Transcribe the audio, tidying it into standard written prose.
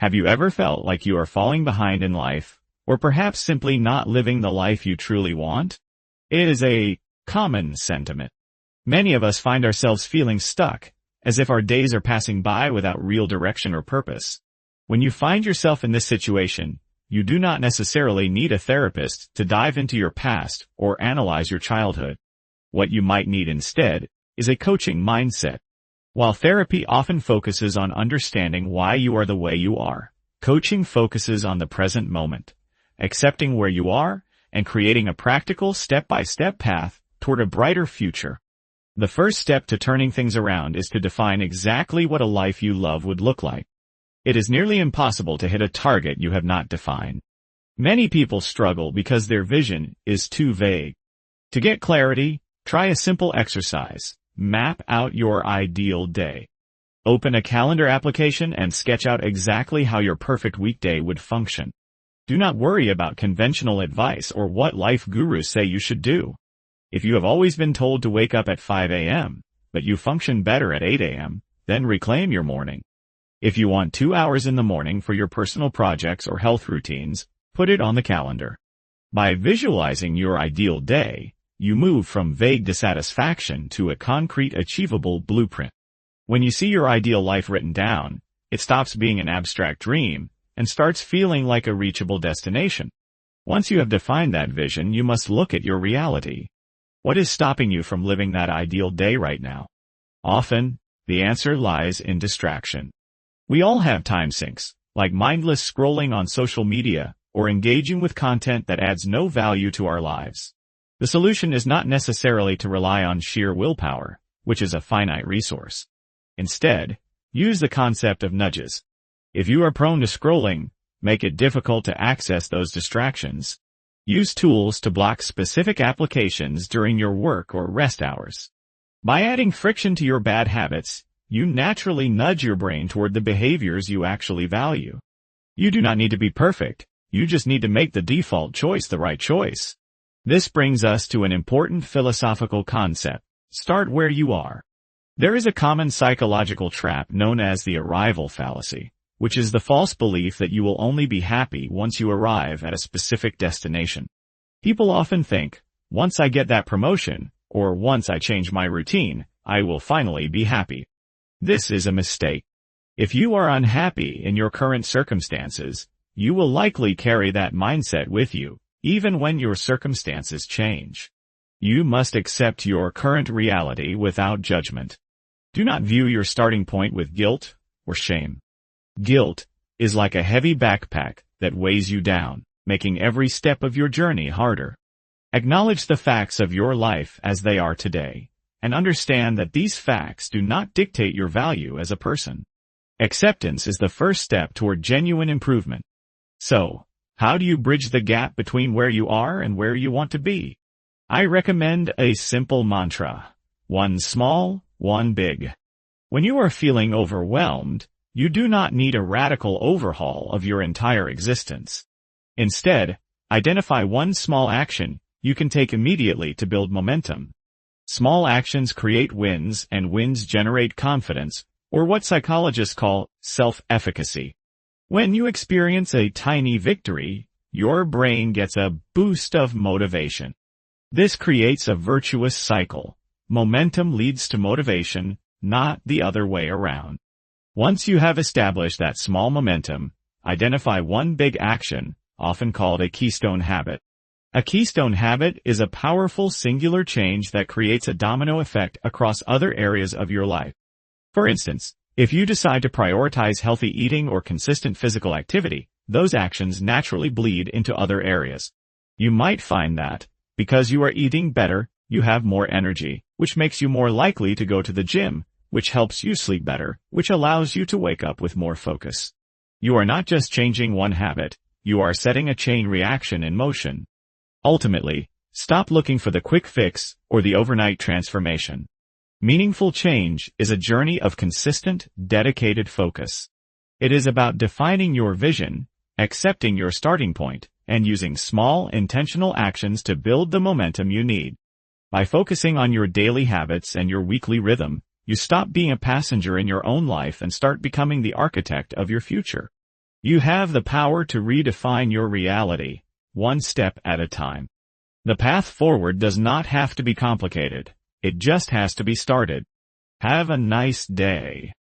Have you ever felt like you are falling behind in life, or perhaps simply not living the life you truly want? It is a common sentiment. Many of us find ourselves feeling stuck, as if our days are passing by without real direction or purpose. When you find yourself in this situation, you do not necessarily need a therapist to dive into your past or analyze your childhood. What you might need instead is a coaching mindset. While therapy often focuses on understanding why you are the way you are, coaching focuses on the present moment, accepting where you are, and creating a practical step-by-step path toward a brighter future. The first step to turning things around is to define exactly what a life you love would look like. It is nearly impossible to hit a target you have not defined. Many people struggle because their vision is too vague. To get clarity, try a simple exercise. Map out your ideal day. Open a calendar application and sketch out exactly how your perfect weekday would function. Do not worry about conventional advice or what life gurus say you should do. If you have always been told to wake up at 5 a.m., but you function better at 8 a.m., then reclaim your morning. If you want 2 hours in the morning for your personal projects or health routines, put it on the calendar. By visualizing your ideal day, you move from vague dissatisfaction to a concrete, achievable blueprint. When you see your ideal life written down, it stops being an abstract dream and starts feeling like a reachable destination. Once you have defined that vision, you must look at your reality. What is stopping you from living that ideal day right now? Often, the answer lies in distraction. We all have time sinks, like mindless scrolling on social media or engaging with content that adds no value to our lives. The solution is not necessarily to rely on sheer willpower, which is a finite resource. Instead, use the concept of nudges. If you are prone to scrolling, make it difficult to access those distractions. Use tools to block specific applications during your work or rest hours. By adding friction to your bad habits, you naturally nudge your brain toward the behaviors you actually value. You do not need to be perfect. You just need to make the default choice the right choice. This brings us to an important philosophical concept. Start where you are. There is a common psychological trap known as the arrival fallacy, which is the false belief that you will only be happy once you arrive at a specific destination. People often think, once I get that promotion, or once I change my routine, I will finally be happy. This is a mistake. If you are unhappy in your current circumstances, you will likely carry that mindset with you, even when your circumstances change. You must accept your current reality without judgment. Do not view your starting point with guilt or shame. Guilt is like a heavy backpack that weighs you down, making every step of your journey harder. Acknowledge the facts of your life as they are today, and understand that these facts do not dictate your value as a person. Acceptance is the first step toward genuine improvement. So, how do you bridge the gap between where you are and where you want to be? I recommend a simple mantra: one small, one big. When you are feeling overwhelmed, you do not need a radical overhaul of your entire existence. Instead, identify one small action you can take immediately to build momentum. Small actions create wins, and wins generate confidence, or what psychologists call self-efficacy. When you experience a tiny victory, your brain gets a boost of motivation. This creates a virtuous cycle. Momentum leads to motivation, not the other way around. Once you have established that small momentum, identify one big action, often called a keystone habit. A keystone habit is a powerful singular change that creates a domino effect across other areas of your life. For instance, if you decide to prioritize healthy eating or consistent physical activity, those actions naturally bleed into other areas. You might find that, because you are eating better, you have more energy, which makes you more likely to go to the gym, which helps you sleep better, which allows you to wake up with more focus. You are not just changing one habit, you are setting a chain reaction in motion. Ultimately, stop looking for the quick fix or the overnight transformation. Meaningful change is a journey of consistent, dedicated focus. It is about defining your vision, accepting your starting point, and using small, intentional actions to build the momentum you need. By focusing on your daily habits and your weekly rhythm, you stop being a passenger in your own life and start becoming the architect of your future. You have the power to redefine your reality, one step at a time. The path forward does not have to be complicated. It just has to be started. Have a nice day.